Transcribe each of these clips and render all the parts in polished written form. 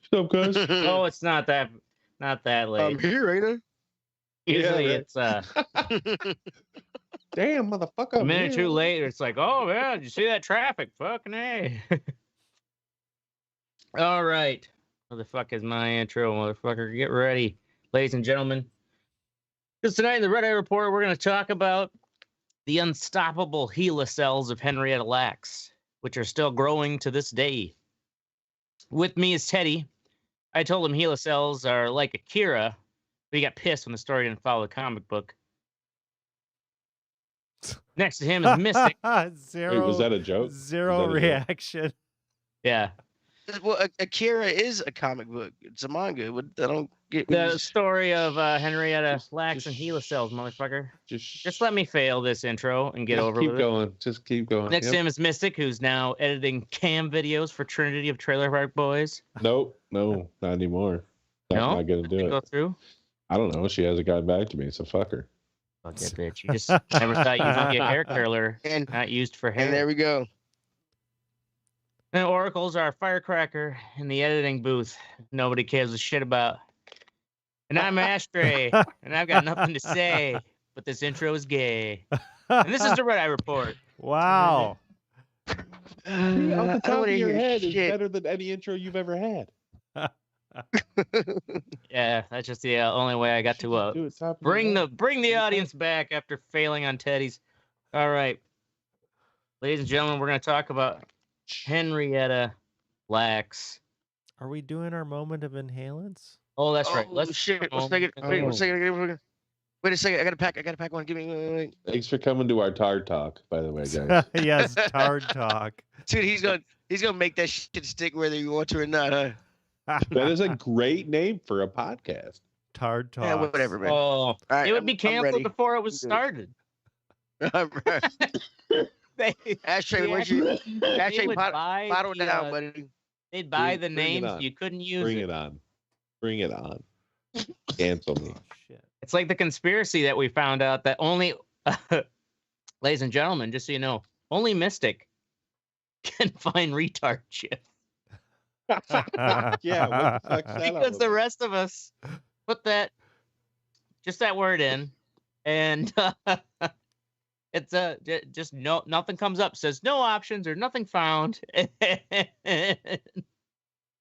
What's up, guys? Oh, it's not that late. I'm here, ain't Usually right. it's I? Damn, motherfucker. a minute too late. It's like, oh yeah, did you see that traffic? Fucking A. All right. What the fuck is my intro, motherfucker? Get ready, ladies and gentlemen. Because tonight in the Red Eye Report, we're going to talk about the unstoppable HeLa cells of Henrietta Lacks, which are still growing to this day. With me is Teddy. I told him HeLa cells are like Akira, but he got pissed when the story didn't follow the comic book. Next to him is Mystic. Wait, was that a joke? Zero Was that a joke? reaction. Yeah. Well, Akira is a comic book. It's a manga. I don't get The story of Henrietta Lacks and HeLa cells, motherfucker. Just let me fail this intro and get over keep with going. Just keep going. Next to him is Mystic, who's now editing cam videos for Trinity of Trailer Park Boys. Nope, no, not anymore. No? Not gonna do Go it. through? I don't know. She hasn't gotten back to me, so fuck her. Fuck that bitch. You just never thought you'd be a hair curler, And not used for hair. and there we go. And Oracle's our firecracker in the editing booth. Nobody cares a shit about. And I'm Ashtray, and I've got nothing to say, but this intro is gay. And this is the Red Eye Report. Wow. See, off the top of your head is shit. better than any intro you've ever had. Yeah, that's just the only way I got to Do it top of bring your the audience back after failing on Teddy's. All right, ladies and gentlemen, we're going to talk about Henrietta Lacks. Are we doing our moment of inhalants? Oh, that's right. Let's shit. One second. Wait, 1 second. Wait a second. I gotta pack one. Give me. Wait. Thanks for coming to our Tard Talk, by the way, guys. Yes, Tard Talk. Dude, he's gonna make that shit stick whether you want to or not, huh? That is a great name for a podcast. Tard Talk. Yeah, whatever, man. Oh, All right, it would be I'm canceled ready. before it was Good. started. Ashtray, where's your Ashtray buy bottle the, down, buddy? They'd buy the bring it names on. you couldn't use. Bring it on. Bring it on. Cancel me. Oh, shit. It's like the conspiracy that we found out that only, ladies and gentlemen, just so you know, only Mystic can find retard shit. Yeah, what the fuck's that all Because the about? rest of us put just that word in, and it's just nothing comes up, says no options or nothing found.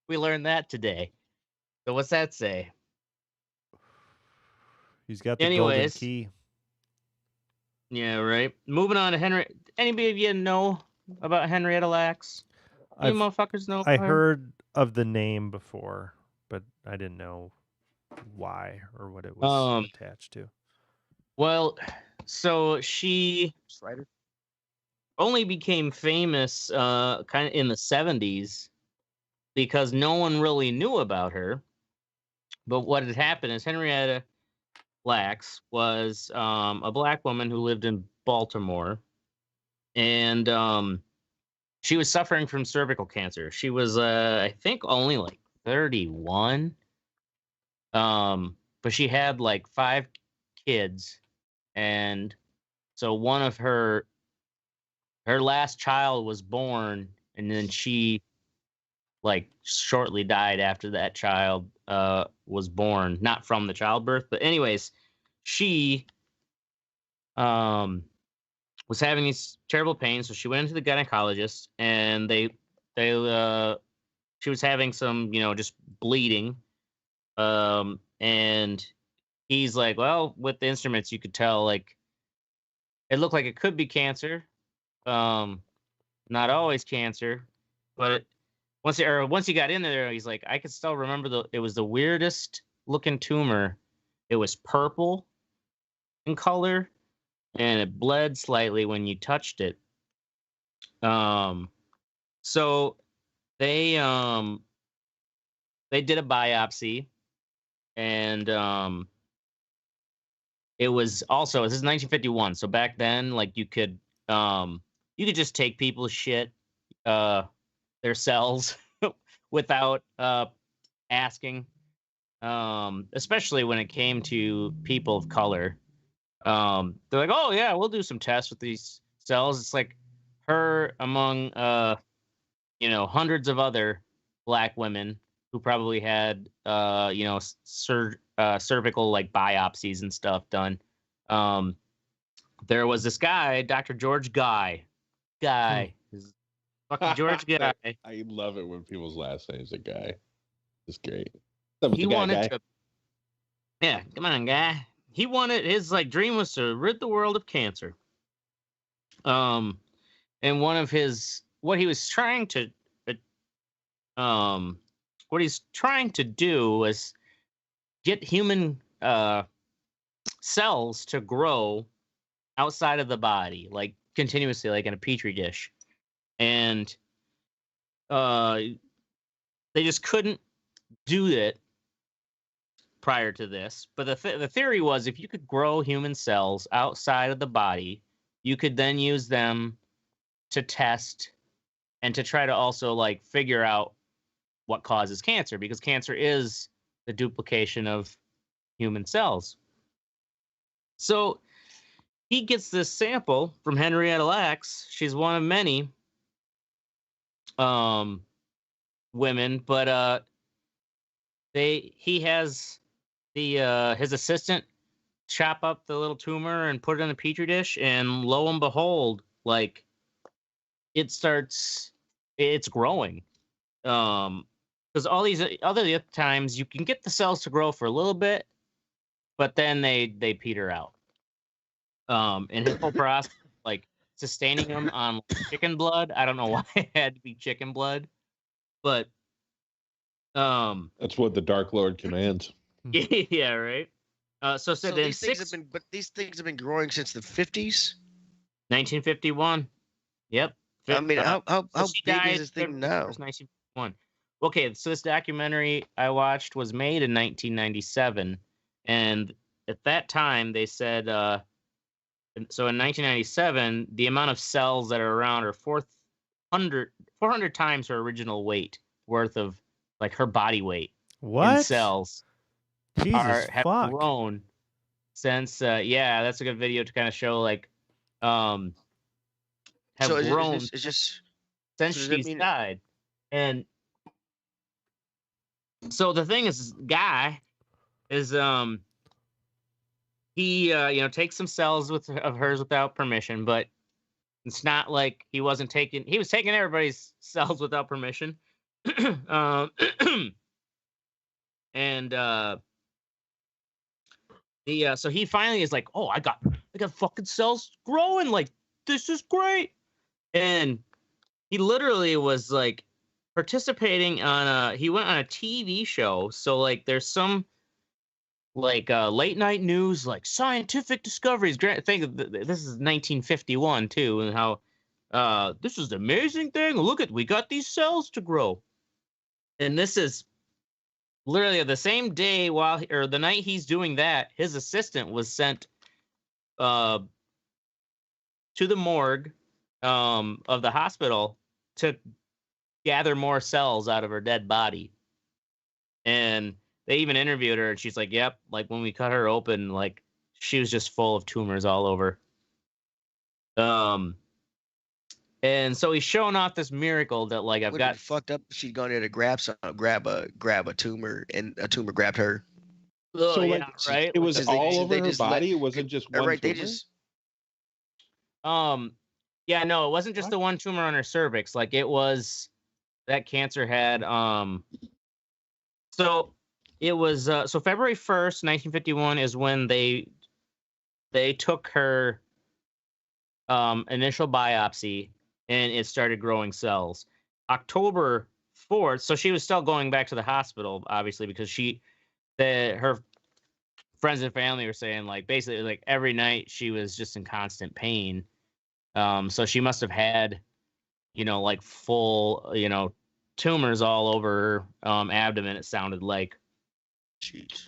We learned that today. So what's that say? He's got the golden Anyways. key. Yeah, right. Moving on to Henry. Anybody of you know about Henrietta Lacks? You I've- motherfuckers know. I about her? heard of the name before, but I didn't know why or what it was attached to. Well, so she Slider. only became famous kind of in the 70s because no one really knew about her. But what had happened is Henrietta Lacks was a black woman who lived in Baltimore, and she was suffering from cervical cancer. She was, I think, only like 31, but she had like 5 kids, and so one of her last child was born, and then she like shortly died after that child was born, not from the childbirth, but anyways, she was having these terrible pains, so she went into the gynecologist, and she was having some, just bleeding, and he's like, well, with the instruments you could tell, like, it looked like it could be cancer, not always cancer, but once he got in there, he's like, I could still remember it was the weirdest looking tumor. It was purple in color, and it bled slightly when you touched it. So they did a biopsy, and it was also, this is 1951. So back then, like, you could just take people's shit, their cells, without asking, especially when it came to people of color. They're like, oh yeah, we'll do some tests with these cells. It's like her among hundreds of other black women who probably had cervical like biopsies and stuff done. There was this guy, Dr. George Guy. His fucking George Guy. I love it when people's last names are Guy. It's great. What's up with He the guy, wanted guy? to. Yeah, come on, guy. He wanted his like dream was to rid the world of cancer. And one of his what he's trying to do is get human cells to grow outside of the body, like continuously, like in a petri dish, and they just couldn't do it prior to this. But the theory was if you could grow human cells outside of the body, you could then use them to test and to try to also like figure out what causes cancer, because cancer is the duplication of human cells. So he gets this sample from Henrietta Lacks. She's one of many women, but he has his assistant chop up the little tumor and put it in a petri dish, and lo and behold, like it's growing. Because all these other times you can get the cells to grow for a little bit, but then they peter out. And his whole process, like sustaining them on chicken blood. I don't know why it had to be chicken blood, but that's what the Dark Lord commands. Yeah, right. So these things have been growing since the 50s. 1951. Yep. I mean, how big is this thing now? 1951. Okay, so this documentary I watched was made in 1997, and at that time they said, so in 1997, the amount of cells that are around are 400 times her original weight worth of like her body weight. What? In cells have grown since. Yeah, that's a good video to kind of show like have grown it's just since she's died. And so the thing is, guy is he takes some cells of hers without permission, but it's not like he was taking everybody's cells without permission. And so he finally is like, oh, I got fucking cells growing, like this is great. And he literally was like participating on he went on a TV show. So like there's some like late night news, like scientific discoveries. Think this is 1951 too, and how this is the amazing thing. Look we got these cells to grow. And this is literally the same day the night he's doing that, his assistant was sent to the morgue of the hospital to gather more cells out of her dead body. And they even interviewed her, and she's like, yep, like when we cut her open, like she was just full of tumors all over. And so he's showing off this miracle that like I've got fucked up. She'd gone there to grab a tumor, and a tumor grabbed her. Oh, so yeah, right? It was all over her body. It wasn't just one tumor. They just. Yeah, no, it wasn't just the one tumor on her cervix. Like it was that cancer had So it was so February 1st, 1951 is when they took her initial biopsy, and it started growing cells. October 4th, so she was still going back to the hospital, obviously, because her friends and family were saying like basically like every night she was just in constant pain. So she must have had, like full, tumors all over her abdomen, it sounded like. Jeez.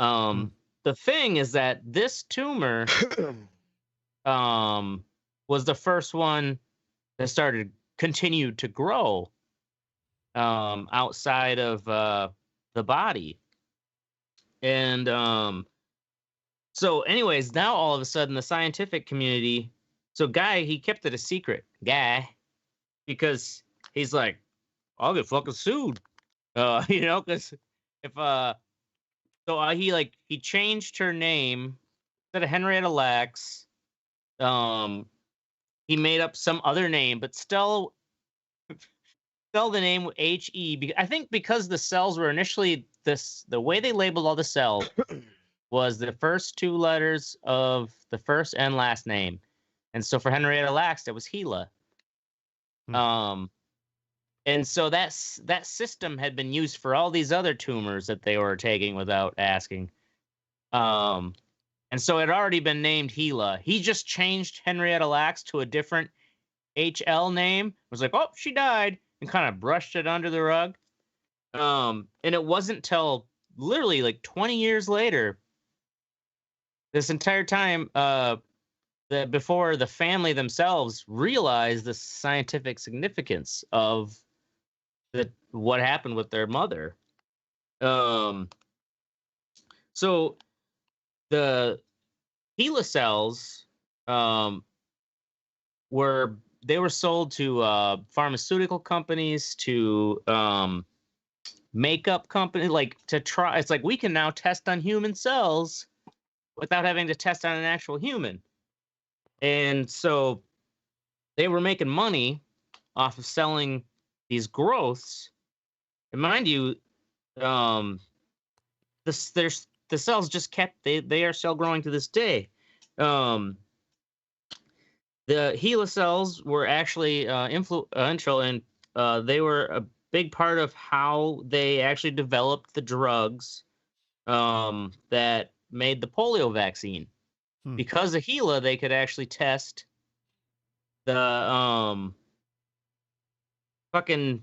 The thing is that this tumor was the first one that continued to grow outside of the body. And so anyways, now all of a sudden the scientific community, so Guy, he kept it a secret, because he's like, I'll get fucking sued, because he changed her name instead of Henrietta Lacks. He made up some other name, but still the name HE. I think because the cells were initially the way they labeled all the cells was the first two letters of the first and last name. And so for Henrietta Lacks, it was HeLa. And so that system had been used for all these other tumors that they were taking without asking. And so it had already been named HeLa. He just changed Henrietta Lacks to a different HL name. Was like, oh, she died, and kind of brushed it under the rug. And it wasn't till literally like 20 years later, this entire time, that before the family themselves realized the scientific significance of what happened with their mother. So the HeLa cells were sold to pharmaceutical companies, to makeup companies, like to try. It's like we can now test on human cells without having to test on an actual human. And so they were making money off of selling these growths. And mind you, the cells just kept, they are still growing to this day. The HeLa cells were actually influential, and they were a big part of how they actually developed the drugs that made the polio vaccine. Because of HeLa, they could actually test the sorry,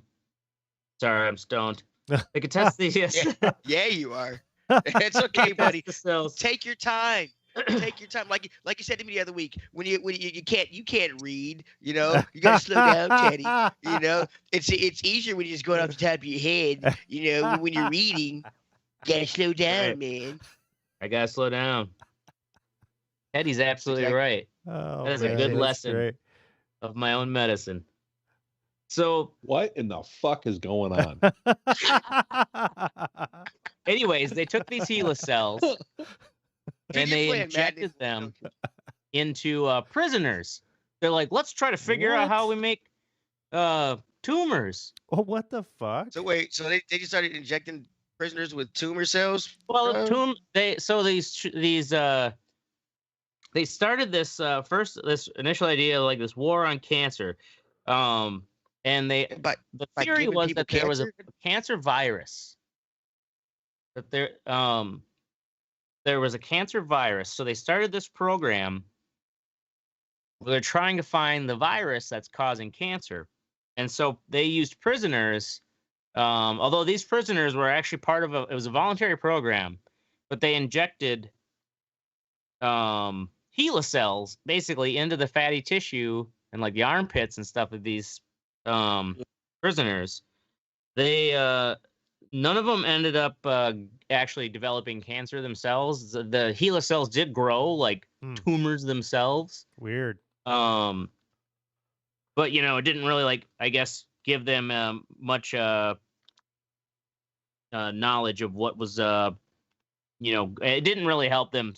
I'm stoned. They could test the yeah, you are. It's okay, buddy. The cells. Take your time. Take your time. Like you said to me the other week, when you can't read, you gotta slow down, Teddy. It's easier when you just go off the top of your head. When you're reading, you gotta slow down, Right. man. I gotta slow down. Teddy's absolutely right. Oh, That is a man, good that's lesson great. of my own medicine. So, What in the fuck is going on? anyways, they took these HeLa cells and they playing injected Madden. them into prisoners. They're like, let's try to figure out how we make tumors. Oh, what the fuck? So wait, so they just started injecting prisoners with tumor cells? Well, bro? they started this this initial idea, like this war on cancer, and the theory was that there was a cancer virus. That there was a cancer virus, so they started this program where they're trying to find the virus that's causing cancer, and so they used prisoners. Although these prisoners were actually part of it was a voluntary program, but they injected HeLa cells basically into the fatty tissue and like the armpits and stuff of these prisoners. They none of them ended up actually developing cancer themselves. The HeLa cells did grow like tumors themselves. Weird. But it didn't really, like, I guess, give them much knowledge of what was it didn't really help them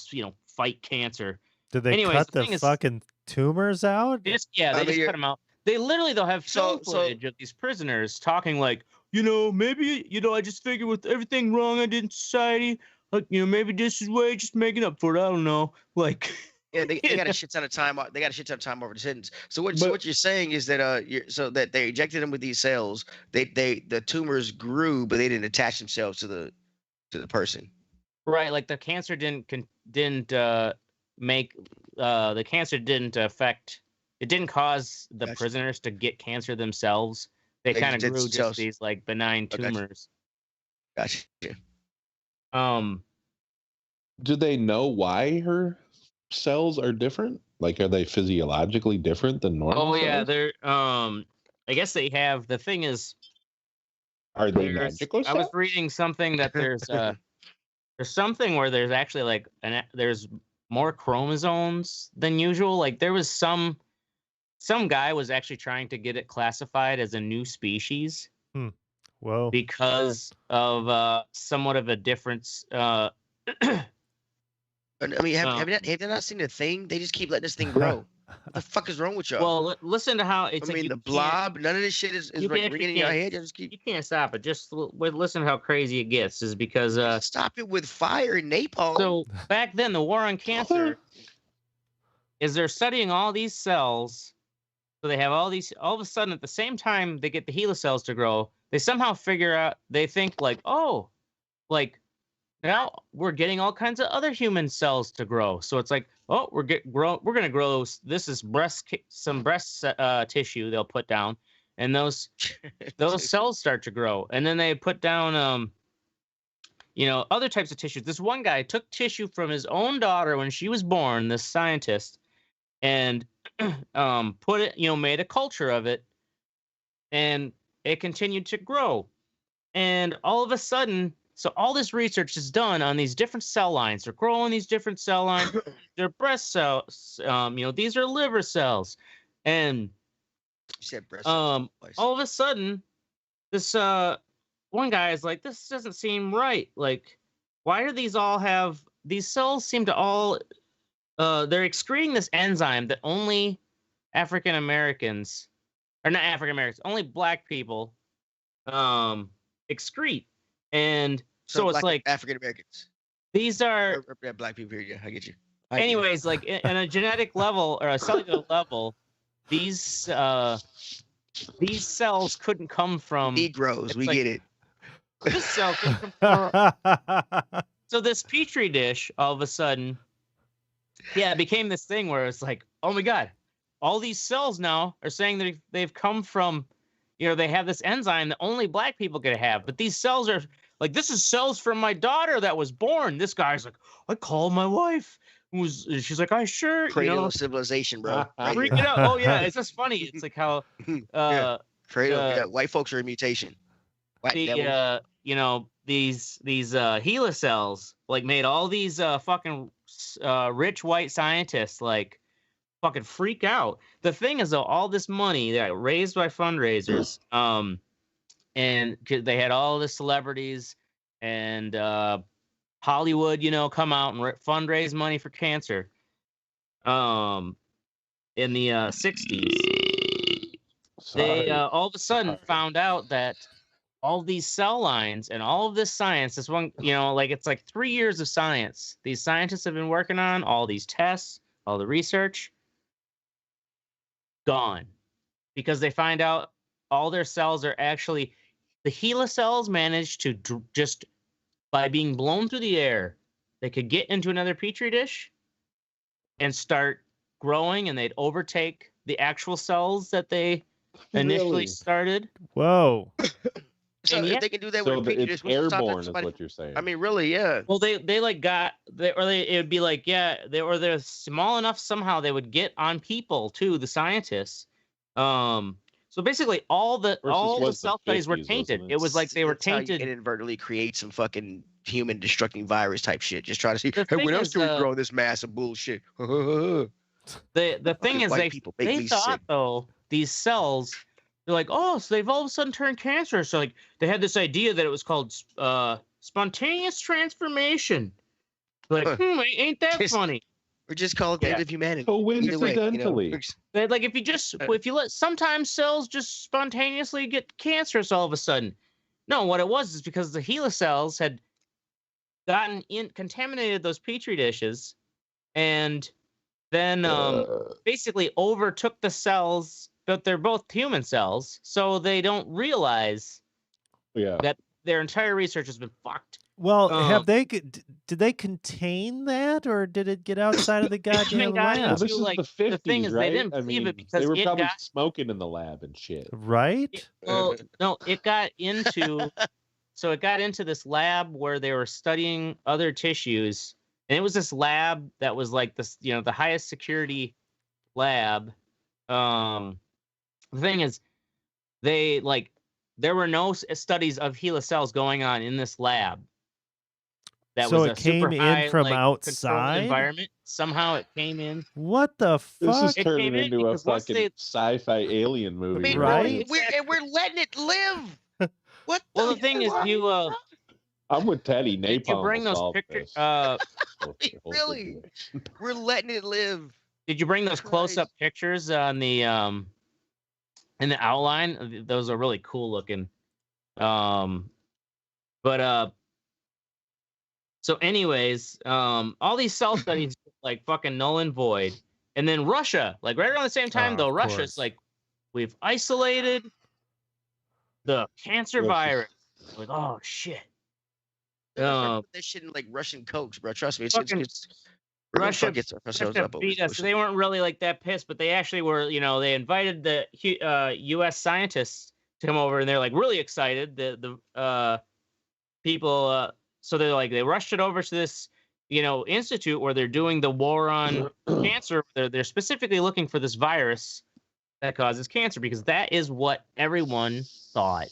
fight cancer. Did they cut the fucking tumors out? They just cut them out. They literally, they'll have film footage of these prisoners talking like, maybe, I just figured with everything wrong I did in society, like, maybe this is way just making up for it. I don't know. Like, yeah, they got a shit ton of time. They got a shit ton of time over the sentence. So what you're saying is that that they injected them with these cells. The tumors grew, but they didn't attach themselves to the person. Right, like the cancer didn't affect. It didn't cause the prisoners to get cancer themselves. They kind of grew just these like benign tumors. Gotcha. Do they know why her cells are different? Like, are they physiologically different than normal? Oh yeah, cells? they're. I guess they have. The thing is, are they magical cells? I was reading something that there's something where there's actually like there's more chromosomes than usual. Like there was some guy was actually trying to get it classified as a new species. Whoa. because of somewhat of a difference. I mean, have you not seen the thing? They just keep letting this thing grow. What the fuck is wrong with y'all? Well, listen to how it's. I mean, like the blob. None of this shit is like ringing in your head. You just keep. You can't stop it. Just listen to how crazy it gets. Is because stop it with fire and napalm. So back then, the war on cancer is they're studying all these cells. So they have all these. All of a sudden, at the same time, they get the HeLa cells to grow. They somehow figure out. They think like, oh, like. Now we're getting all kinds of other human cells to grow. So it's like, oh, we're going to grow. This is some breast tissue they'll put down, and those cells start to grow. And then they put down, other types of tissues. This one guy took tissue from his own daughter when she was born, this scientist, and put it, made a culture of it, and it continued to grow. And all of a sudden. So all this research is done on these different cell lines. They're growing these different cell lines. They're breast cells. These are liver cells. And you said breast cells. All of a sudden, this one guy is like, this doesn't seem right. Like, why do these cells seem to all, they're excreting this enzyme that only African Americans, or not African Americans, only black people excrete. And so it's like African Americans. These are black people here. Yeah, I get you. Anyways, like in a genetic level or a cellular level, these cells couldn't come from Negroes. We get it. This cell couldn't come from. So this petri dish, all of a sudden, it became this thing where it's like, oh my god, all these cells now are saying that they've come from. They have this enzyme that only black people could have, but these cells are like, this is cells from my daughter that was born. This guy's like, I called my wife. She's like, I sure. Cradle of civilization, bro. Freaking out. Oh yeah, it's just funny. It's like how cradle. White folks are a mutation. These HeLa cells like made all these fucking rich white scientists like. Fucking freak out. The thing is, though, all this money that raised by fundraisers, and they had all the celebrities and Hollywood, come out and fundraise money for cancer. In the 60s, they all of a sudden found out that all these cell lines and all of this science, this one, it's like 3 years of science. These scientists have been working on all these tests, all the research. Gone, because they find out all their cells are actually the HeLa cells managed to just by being blown through the air, they could get into another petri dish and start growing, and they'd overtake the actual cells that they initially started. Whoa. So if they can do that with a petri dish, airborne is what you're saying. I mean, really, yeah. Well, it would be like, they're small enough somehow they would get on people too, the scientists. So basically all the cell studies were tainted. It was like they were tainted. And inadvertently create some fucking human destructing virus type shit. Just try to see, hey, when else do we grow this massive bullshit? The thing is, they thought though these cells. They're like, oh, so they've all of a sudden turned cancer. So like they had this idea that it was called spontaneous transformation. Like, ain't that funny? Or just call it the end of humanity. Coincidentally. Like if you let sometimes cells just spontaneously get cancerous all of a sudden. No, what it was is because the HeLa cells had contaminated those petri dishes, and then basically overtook the cells. But they're both human cells, so they don't realize that their entire research has been fucked. Well, did they contain that, or did it get outside of the goddamn lab? This is the 50s, the thing is, right? they didn't believe it because they were probably smoking in the lab and shit. Right? It got into this lab where they were studying other tissues, and it was this lab that was like this, the highest security lab. The thing is, there were no studies of HeLa cells going on in this lab. That so was it came in from outside environment. Somehow it came in. What the fuck? This is turning into a fucking sci-fi alien movie, I mean, right? We're letting it live. What? Well, the thing is, I'm with Teddy. did you Napalm bring will those solve pictures? this. Really? We're letting it live. Did you bring those close-up pictures on the in the outline? Those are really cool looking. But so anyways, all these cell studies like fucking null and void. And then Russia, like right around the same time though, Russia's like, we've isolated the cancer virus. Like, oh shit. Put this shit in like Russian Cokes, bro. Trust me, Russia beat us. They weren't really like that pissed, but they actually were. You know, they invited the U.S. scientists to come over, and they're like really excited. The people, so they're like they rushed it over to this, you know, institute where they're doing the war on cancer. They're specifically looking for this virus that causes cancer because that is what everyone thought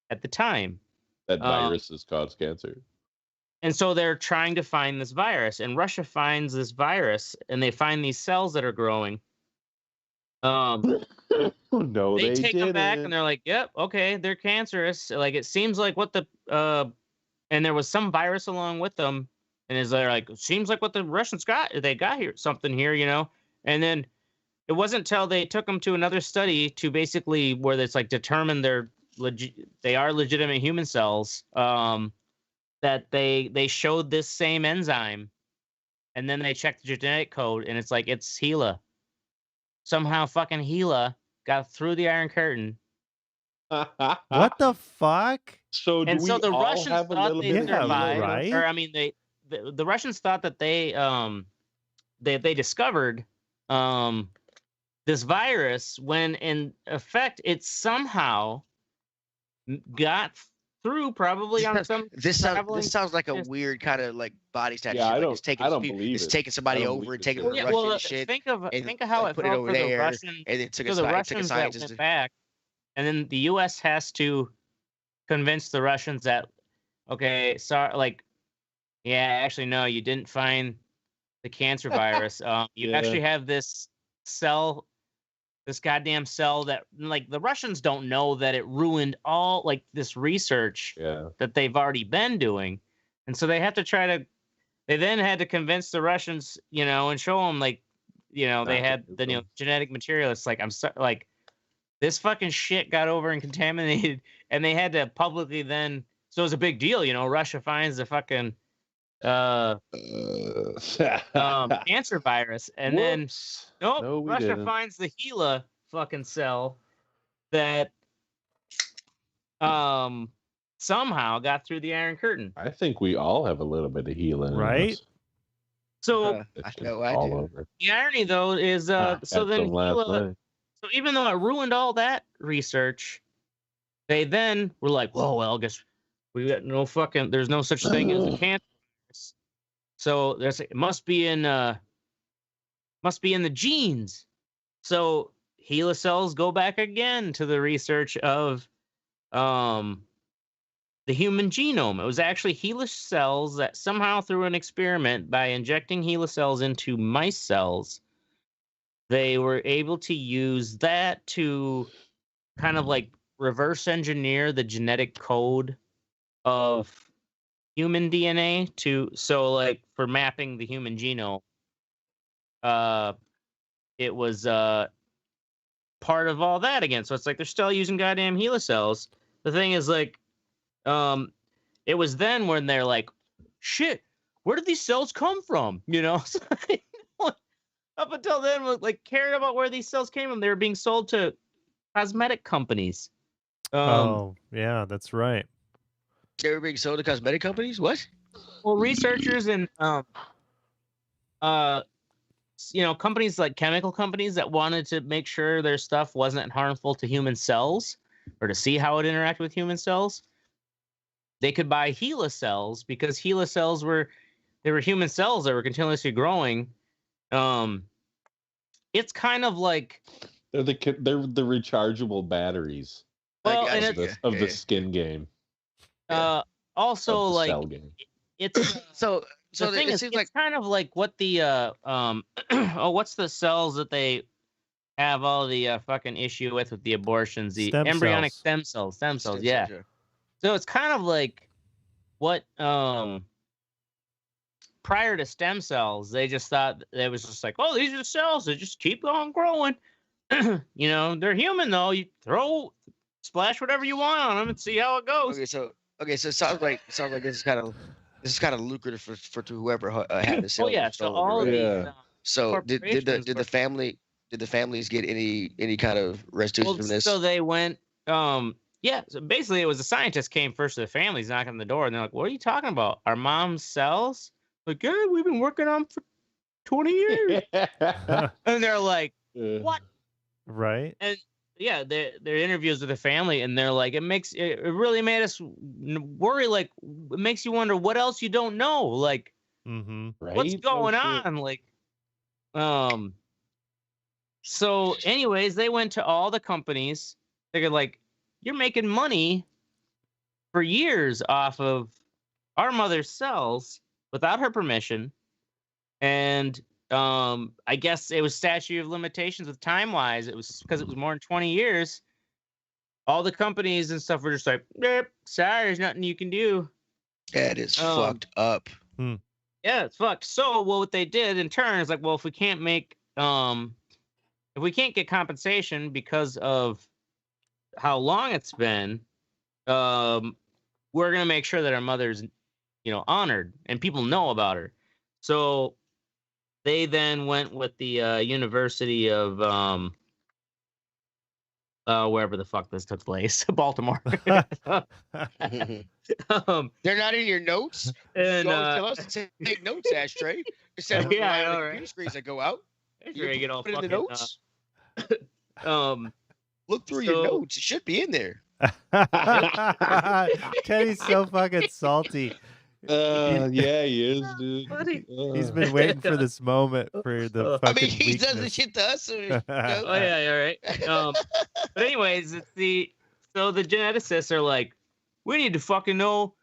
at the time. That viruses cause cancer. And so they're trying to find this virus, and Russia finds this virus, and they find these cells that are growing. No, they take them back, and they're like, "Yep, okay, they're cancerous." Like it seems like what the and there was some virus along with them, and is they're like, "Seems like what the Russians got. They got here something here, you know." And then it wasn't until they took them to another study to basically where it's like determine they are legitimate human cells. That they showed this same enzyme, and then they checked the genetic code, and it's like it's HeLa. Somehow, fucking HeLa got through the Iron Curtain. What the fuck? So the Russians thought they survived, right? or I mean, the Russians thought that they discovered this virus when in effect it somehow got through probably on some this sounds like a weird kind of like body snatch. Yeah, shit. I it's taking somebody over and taking the Russian shit. Think of how it felt for the Russians. And it took the Russians that went back, and then the U.S. has to convince the Russians that okay, sorry, like actually no, you didn't find the cancer virus. You actually have this cell. This goddamn cell that like the Russians don't know that it ruined all like this research that they've already been doing. And so they then had to convince the Russians, you know, and show them like, you know, they had the genetic material. It's like, like this fucking shit got over and contaminated, and they had to publicly then, so it was a big deal, you know, Russia finds the fucking cancer virus, and then Russia finds the HeLa fucking cell that somehow got through the Iron Curtain. I think we all have a little bit of HeLa, right? So I know I do. Over. The irony though is so then HeLa, so even though it ruined all that research, they then were like, well, I guess we got there's no such thing as a cancer. So it must be in the genes. So HeLa cells go back again to the research of the human genome. It was actually HeLa cells that somehow through an experiment by injecting HeLa cells into mice cells, they were able to use that to kind of like reverse engineer the genetic code of human DNA so like for mapping the human genome, it was part of all that again. So it's like they're still using goddamn HeLa cells. The thing is like, it was then when they're like, shit, where did these cells come from? You know, so, up until then, like cared about where these cells came from. They were being sold to cosmetic companies. Oh yeah, that's right. They were being sold to cosmetic companies? What? Well, researchers and companies like chemical companies that wanted to make sure their stuff wasn't harmful to human cells or to see how it interacted with human cells, they could buy HeLa cells because HeLa cells were human cells that were continuously growing. It's kind of like they're the rechargeable batteries. Well, of the skin game. Also like cell game. It's so the thing is, it's kind of like what the what's the cells that they have all the fucking issue with the abortions, the Stem embryonic cells. stem cells, yeah. So it's kind of like what prior to stem cells, they just thought it was just like, oh, these are cells that just keep on growing. You know, they're human though. You splash whatever you want on them and see how it goes. Okay, so it sounds like this is kind of lucrative for to whoever had the cells. Oh yeah, so stolen, all of right? these So did corporations the families get any kind of restitution from this? So they went, yeah. So basically, it was the scientists came first to the families, knocking on the door, and they're like, "What are you talking about? Our mom's cells? Like, yeah, we've been working on them for 20 years." And they're like, "What?" Right. And yeah, their interviews with the family, and they're like, it really made us worry. Like, it makes you wonder what else you don't know. Like, Right? what's going on? Like, So, anyways, they went to all the companies. They're like, "You're making money for years off of our mother's cells without her permission." And I guess it was statute of limitations with time wise. It was because it was more than 20 years. All the companies and stuff were just like, "Nope, sorry, there's nothing you can do." That is fucked up. Yeah, it's fucked. So, well, what they did in turn is like, well, if we can't get compensation because of how long it's been, we're gonna make sure that our mother's, honored and people know about her. So they then went with the University of wherever the fuck this took place, Baltimore. They're not in your notes. And You always tell us to take notes, Ashtray. Instead of Yeah, I know, the right? computer screens that go out. You get all put it in fucking, the notes. Look through your notes. It should be in there. Kenny's so fucking salty. Yeah, he is, dude. He's been waiting for this moment for the I fucking mean, he does the weakness. shit to us. Oh yeah, all right. But anyways, so the geneticists are like, we need to fucking know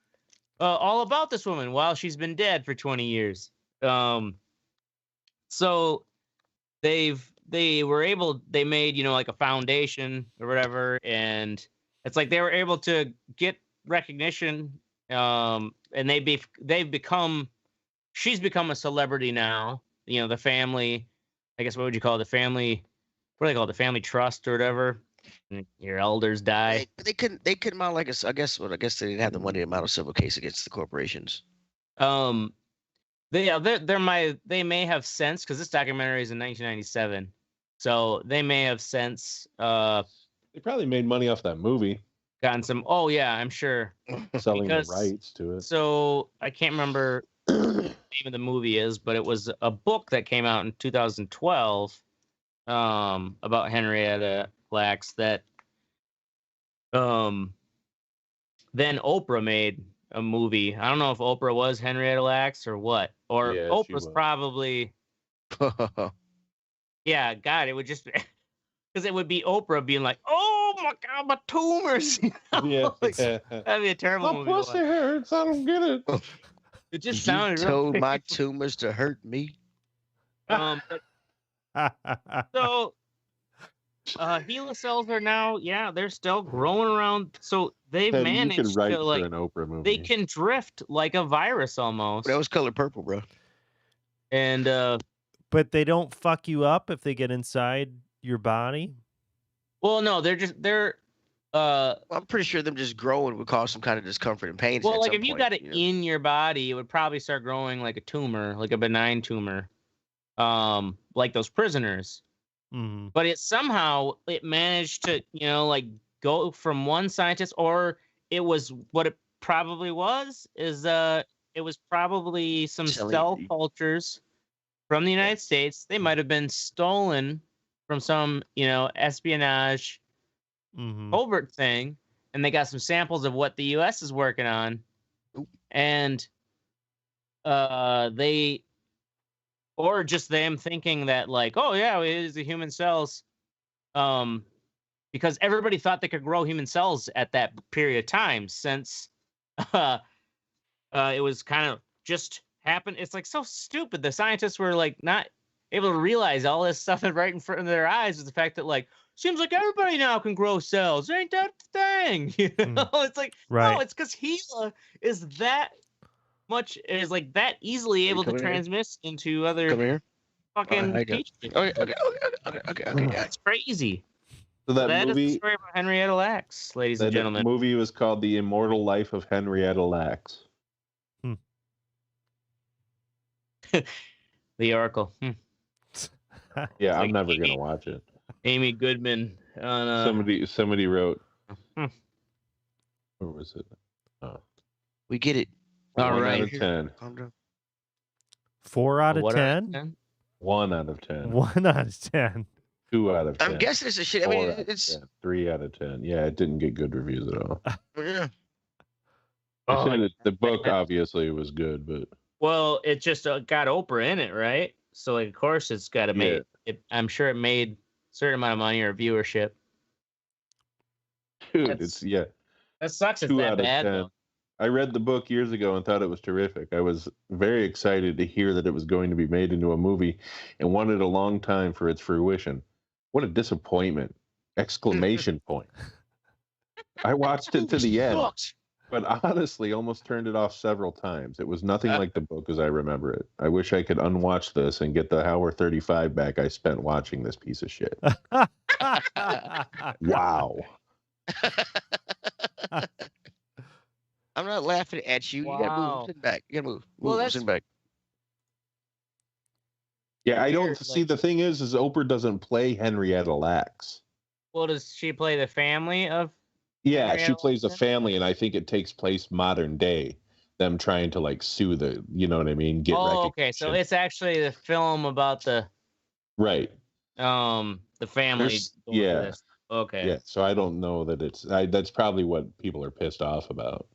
all about this woman while she's been dead for 20 years. So they made, like a foundation or whatever, and it's like they were able to get recognition, and she's become a celebrity now. The family, I guess, what would you call it? The family, what do they call it? The family trust or whatever. Your elders die. But they couldn't mount like I guess they didn't have the money to mount a civil case against the corporations. They may have sense, because this documentary is in 1997, so they may have sense. They probably made money off that movie. Gotten some. Oh yeah, I'm sure. Selling the rights to it. So I can't remember what the name of the movie is, but it was a book that came out in 2012 about Henrietta Lacks that then Oprah made a movie. I don't know if Oprah was Henrietta Lacks or what. Or Yeah, Oprah's probably. Yeah, God, it would just because it would be Oprah being like, "Oh my God, my tumors." Yeah, that'd be a terrible movie. My pussy hurts. I don't get it. It just sounded. You told my tumors to hurt me. So HeLa cells are now, they're still growing around. So they've managed you can write to, like, for an Oprah movie. they can drift like a virus almost. That was color purple, bro. And but they don't fuck you up if they get inside your body. well, no, I'm pretty sure them just growing would cause some kind of discomfort and pain. well, like if you got it in your body, it would probably start growing like a tumor, like a benign tumor, like those prisoners. Mm-hmm. But it managed to, like go from one scientist, or it was what it probably was is it was probably some cell cultures from the United States. They might have been stolen from some, espionage covert thing, and they got some samples of what the U.S. is working on, and or just them thinking that, like, oh yeah, it is the human cells, because everybody thought they could grow human cells at that period of time, since it was kind of just happened. It's like so stupid. The scientists were like not able to realize all this stuff right in front of their eyes is the fact that, like, seems like everybody now can grow cells. Ain't that the thing? You know, it's like, Right. no, it's because HeLa is that easily able to transmit into other fucking petri. Okay. It's crazy. So that That is the movie, story about Henrietta Lacks, ladies and that gentlemen. movie was called The Immortal Life of Henrietta Lacks. The Oracle. Yeah, It's I'm like never gonna watch it. Amy Goodman on Somebody wrote. Where was it? Oh. We get it. 1 All right. out of 10. Calm down. 4 out of what 10? 1 out of 10. 1 out of 10. 2 out of 10. I'm guessing it's a shit. I 4 mean, out of it's 10, 3 out of 10. Yeah, it didn't get good reviews at all. yeah. I said the book obviously was good, but well, it just got Oprah in it, right? So, like, of course, it's got to make it. I'm sure it made a certain amount of money or viewership. dude, That sucks. It's 2 that out of bad. 10. Though. I read the book years ago and thought it was terrific. I was very excited to hear that it was going to be made into a movie and wanted a long time for its fruition. What a disappointment. Exclamation point. I watched it to the end, but honestly almost turned it off several times. It was nothing like the book as I remember it. I wish I could unwatch this and get the hour 35 back I spent watching this piece of shit. Wow. I'm not laughing at you. You gotta move. Sit back. You gotta move. Sit back. Yeah, I don't see. The thing is Oprah doesn't play Henrietta Lacks. Well, does she play the family of? Yeah, she plays a family, and I think it takes place modern day. Them trying to like sue the, you know what I mean? Get okay. So it's actually the film about the right. The family. Yeah. Okay. Yeah. So I don't know that it's. That's probably what people are pissed off about.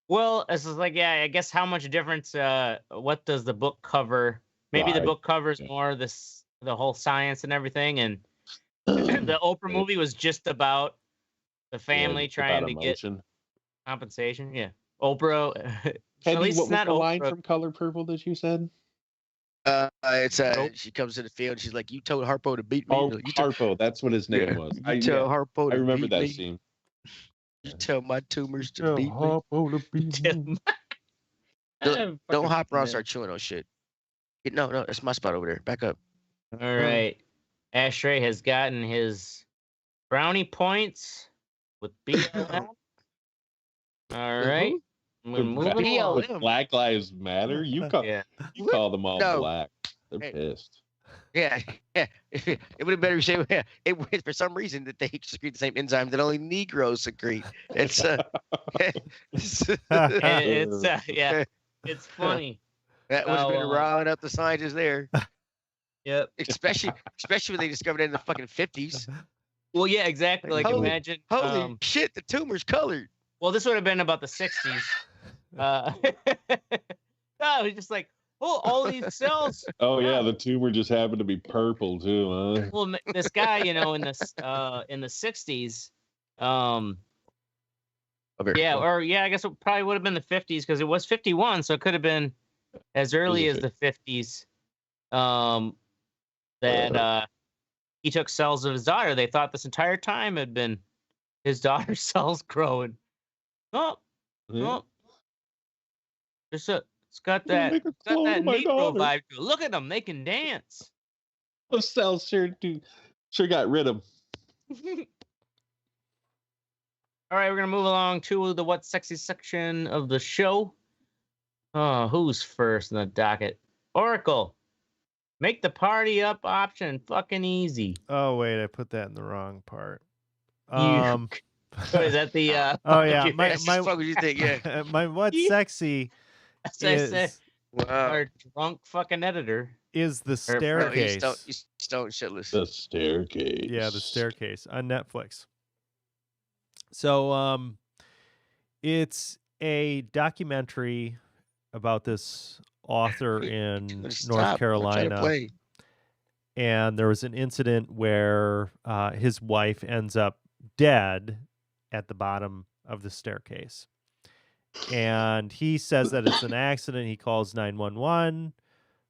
Well, it's just like, yeah, I guess how much difference? What does the book cover? Maybe the book covers more the whole science and everything, and the Oprah movie was just about the family trying to get compensation. Yeah, Oprah. At least what was not the Oprah. line from Color Purple that you said? It's she comes to the field and she's like, "You told Harpo to beat me." Oh, Harpo, that's what his name was. You tell Harpo. I remember that me. scene. You tell my tumors to beat me. Harpo to beat me. Don't hop around, start chewing on shit. No, that's my spot over there. Back up. All right. Ashtray has gotten his brownie points with BLM. All right. I'm gonna move with Black Lives Matter. You call them all black. They're pissed. Yeah. It would have better say it for some reason that they secrete the same enzyme that only Negroes secrete. It's it's funny. That would have been riling up the scientists there. Yep. Especially when they discovered it in the fucking 50s. Well, yeah, exactly. Like imagine. Holy shit, the tumor's colored. Well, this would have been about the 60s. No, he's just like, all these cells. Oh yeah, the tumor just happened to be purple too, huh? Well, this guy, in the 60s, I guess it probably would have been the 50s because it was 51, so it could have been as early as the 50s. That he took cells of his daughter. They thought this entire time had been his daughter's cells growing. It's got that Negro vibe to it. Look at them, they can dance. Those cells sure got rid of them. All right, we're gonna move along to the What's Sexy section of the show. Who's first in the docket? Oracle. Make the party up option fucking easy. Oh wait, I put that in the wrong part. Is that the? Oh yeah, my what you think? Yeah. My What's Sexy is our drunk fucking editor is the staircase. He's stone shitless. The staircase. Yeah, the staircase on Netflix. So it's a documentary about this author in North Carolina, and there was an incident where his wife ends up dead at the bottom of the staircase, and he says that it's an accident. He calls 911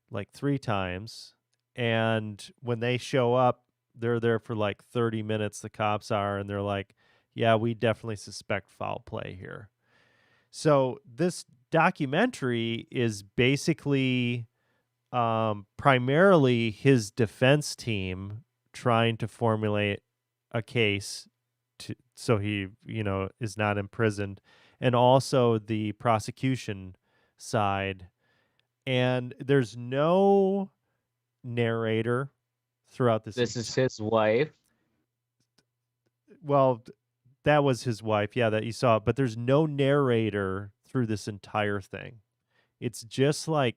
like 3 times, And when they show up, they're there for like 30 minutes, the cops are, and they're like, yeah, we definitely suspect foul play here. So this documentary is basically primarily his defense team trying to formulate a case so he, is not imprisoned, and also the prosecution side. And there's no narrator throughout this. This is his wife. Well, that was his wife, yeah, that you saw. But there's no narrator through this entire thing. It's just like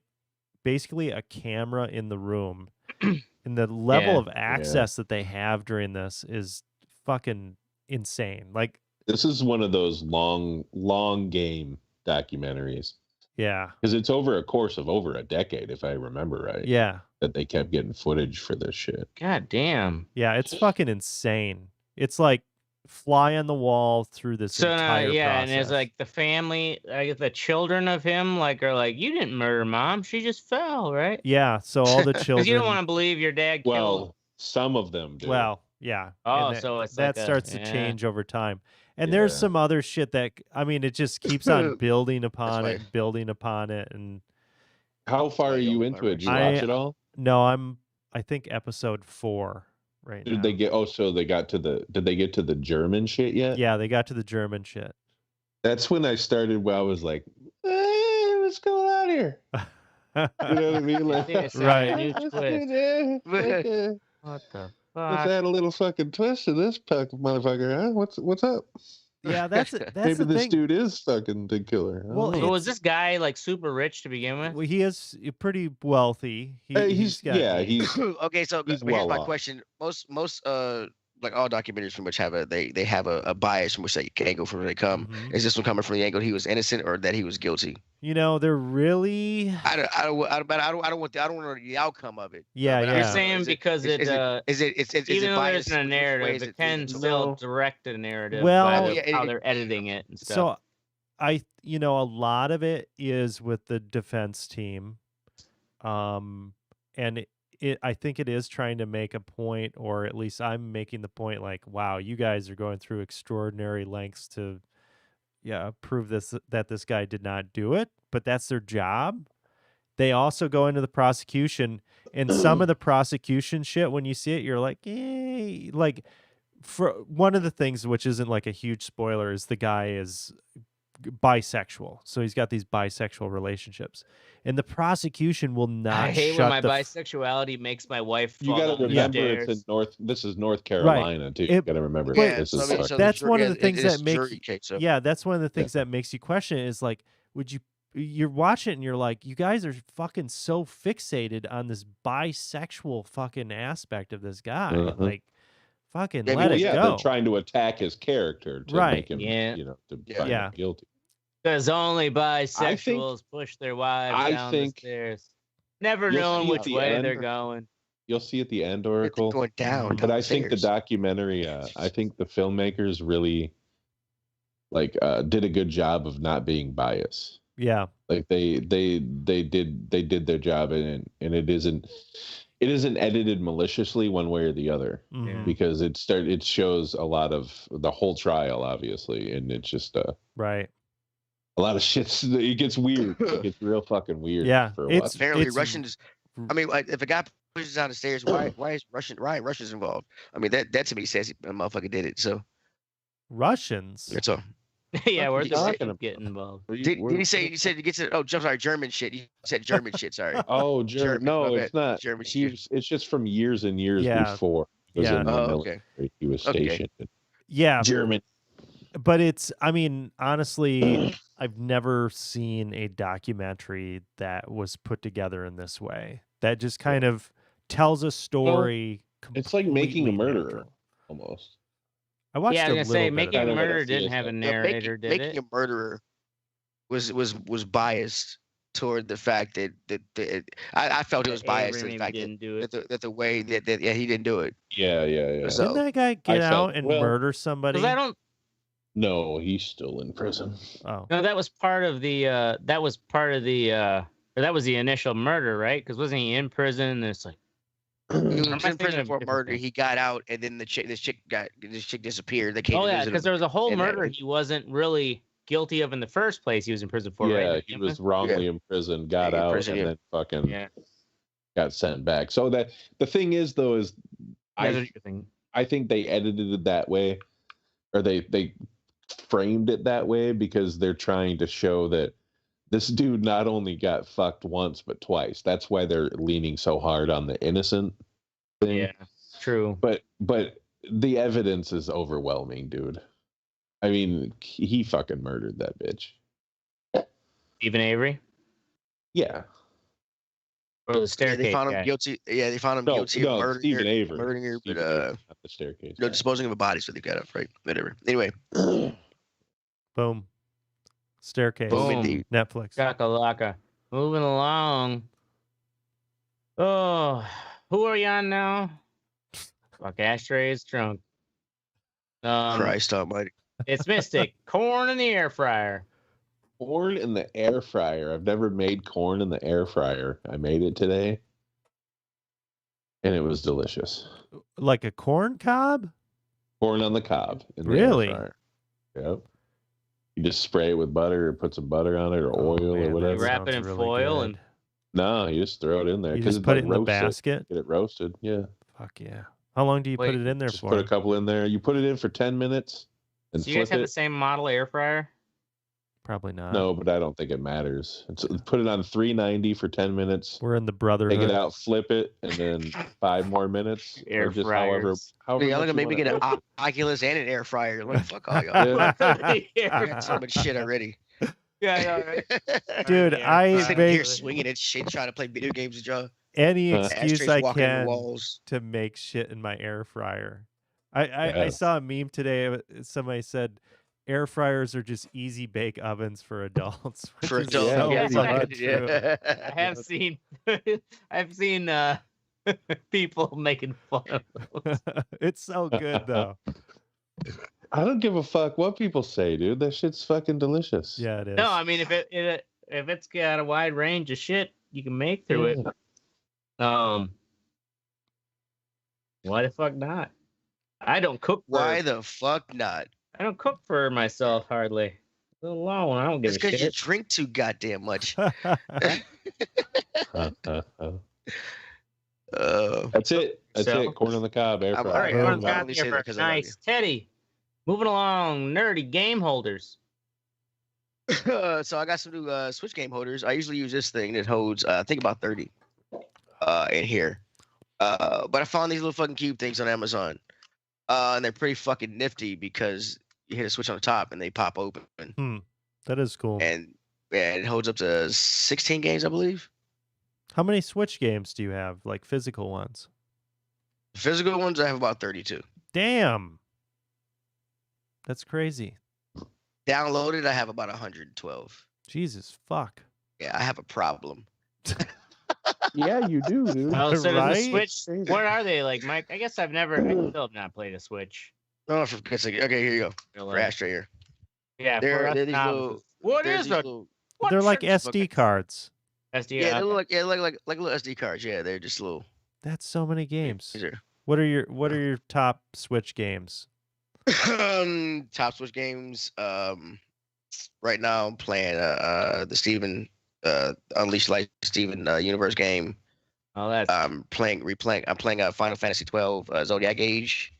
basically a camera in the room. And the level of access that they have during this is fucking insane. Like, this is one of those long game documentaries. Yeah. Because it's over a course of over a decade, if I remember right. Yeah. That they kept getting footage for this shit. God damn. Yeah, it's fucking insane. It's like fly on the wall through this entire process. And it's like the family, like the children of him, like are like, you didn't murder mom, she just fell, right? Yeah. So all the children. Because you don't want to believe your dad killed. Well, some of them do. Well, yeah. Oh, so it's that like starts to change over time. And there's some other shit that, I mean, it just keeps on building upon it, and how far are you into it? Did you watch it all? No, I think episode 4 right now. Did they get? Oh, so they got to the? Did they get to the German shit yet? Yeah, they got to the German shit. That's when I started. Where I was like, what's going on here? You know what I mean? Like, right. What the fuck? Let's add a little fucking twist to this motherfucker, huh? What's up? Yeah, that's maybe the this thing. dude is fucking the killer. Well, was this guy like super rich to begin with? Well, he is pretty wealthy. He's okay. So he's here's my off. question: most like all documentaries from which have they have a bias from which they angle from where they come. Mhm. Is this one coming from the angle he was innocent or that he was guilty? They're really. I don't want to know the outcome of it. Yeah, But yeah. You're saying because is it even though biased there's a which way narrative, is it can still direct a narrative Well, by how they're editing it and stuff. So a lot of it is with the defense team, and I think it is trying to make a point, or at least I'm making the point, like, wow, you guys are going through extraordinary lengths to prove that this guy did not do it, but that's their job. They also go into the prosecution, and some of the prosecution shit, when you see it, you're like, like, for one of the things, which isn't like a huge spoiler, is the guy is bisexual, so he's got these bisexual relationships, and the prosecution will not. I hate when my bisexuality makes my wife fall. You got to remember it's in This is North Carolina too. You got to remember this is. That's one of the things that makes. Yeah, that's one of the things that makes you question it, is like, you're watching it and you're like, you guys are fucking so fixated on this bisexual fucking aspect of this guy, like. Fucking let it go. They're trying to attack his character to make him, to find him guilty. Because only bisexuals push their wives down the stairs, never knowing which way they're going. You'll see at the end, Oracle. It's going down. But I think the documentary, I think the filmmakers really, did a good job of not being biased. Yeah, like they did their job, and it isn't edited maliciously one way or the other, because it shows a lot of the whole trial, obviously, and it's just right. A lot of shit. It gets weird. It gets real fucking weird. Yeah, for a while. Apparently Russians. I mean, if a guy pushes down the stairs, why is Ryan Russians involved? I mean, that to me says a motherfucker did it. So Russians. That's all. Yeah, where's the Russians getting involved? Did he say? You said he gets it? Oh, sorry, German shit. You said German shit. Sorry. Oh, German. No, it's not. German. It's just from years and years before. He was in the military. He was stationed. Yeah, German. But I mean, honestly, I've never seen a documentary that was put together in this way. That just kind of tells a story. Well, it's like Making a Murderer, almost. I watched. Yeah, I was gonna say, Making a Murderer didn't have a narrator, did it? Making a Murderer was biased toward the fact that I felt it was biased to the fact that the way that he didn't do it. Yeah. So, didn't that guy get out and murder somebody? No, he's still in prison. Oh no, that was part of the that was the initial murder, right? Because wasn't he in prison? And it's like, He was Am I in thinking prison of for a different murder. thing? He got out, and then this chick disappeared. They came Oh to yeah, visit because him. there was a whole and murder he wasn't really guilty of in the first place. He was in prison for, Yeah, right? he was wrongly imprisoned, got in out, prison, and yeah. then fucking Yeah, got sent back. So that the thing is, though, is that's I a good thing. I think they edited it that way, or they framed it that way because they're trying to show that this dude not only got fucked once but twice. That's why they're leaning so hard on the innocent thing. Yeah, true. But the evidence is overwhelming, dude. I mean, he fucking murdered that bitch. Stephen Avery Yeah. or the Yeah, staircase they found him guy. guilty. Yeah, they found him guilty of murdering Stephen her, Avery. murdering her, Stephen Avery, not the staircase. no, guy. disposing of a body, so they got up, right? Whatever. Anyway, Boom. Staircase. Boom, Boom. indeed. Netflix. Chakalaka. Moving along. Oh, who are you on now? Fuck, Ashtray is drunk. Christ Almighty. It's Mystic. Corn in the air fryer. Corn in the air fryer. I've never made corn in the air fryer. I made it today, and it was delicious. Like a corn cob? Corn on the cob. In the Really? Air fryer. Yep. You just spray it with butter or put some butter on it or Oh, oil man, or that whatever. You wrap it sounds in really foil good. and- No, you just throw it in there. You 'cause just it's put like it in the roasted. basket? Get it roasted. Yeah. Fuck yeah. How long do you put Wait, it in there Just for? put a couple in there. You put it in for 10 minutes and So you guys flip have it. the same model air fryer? Probably not. No, but I don't think it matters. Put it on 390 for 10 minutes. We're in the brotherhood. Take it out, flip it, and then 5 more minutes. Air or just fryers. however Y'all much gonna you make me wanna get an cook Oculus and an air fryer. Like, fuck all y'all. Yeah. I got so much shit already. Yeah. Dude, Air I fryer. Sitting make here swinging at shit, trying to play video games with y'all. any Uh, excuse Ashtrays I walking in can the walls. to make shit in my air fryer. I Yes. saw a meme today. Somebody said air fryers are just easy bake ovens for adults. which For is adults, so yeah, fucking pretty true. I have seen I've seen people making fun of those. It's so good though. I don't give a fuck what people say, dude. That shit's fucking delicious. Yeah, it is. No, I mean if it's got a wide range of shit you can make through it. Why the fuck not? I don't cook. Why the fuck not? I don't cook for myself hardly. Let alone I don't give It's a because you shit. drink too goddamn much. That's it. That's So- it. Corn on the cob, air I'm fryer. All right, Boom. Corn's I got only there say that first. 'cause I love Nice, Teddy. Moving along, nerdy game holders. So I got some new Switch game holders. I usually use this thing that holds, I think about 30 in here. But I found these little fucking cube things on Amazon. And they're pretty fucking nifty because you hit a switch on the top and they pop open. That is cool. And yeah, it holds up to 16 games, I believe. How many Switch games do you have? Like physical ones? Physical ones, I have about 32. Damn. That's crazy. Downloaded, I have about 112. Jesus fuck. Yeah, I have a problem. Yeah, you do, dude. Oh, so Right? the Switch. What are they like, Mike? I guess I still have not played a Switch. Oh, for goodness sake. Okay, here you go. For Really. Ashtray here. Yeah, They're- for us they're these novices. little- What There's is these a little- what They're like shirt's SD cards. SD? Yeah, they look like little SD cards. Yeah, they're just little. That's so many games. These are What are your top Switch games? top Switch games. Right now I'm playing the Steven Unleashed Light Steven universe game. Oh, that's I'm playing Final Fantasy 12 Zodiac Age.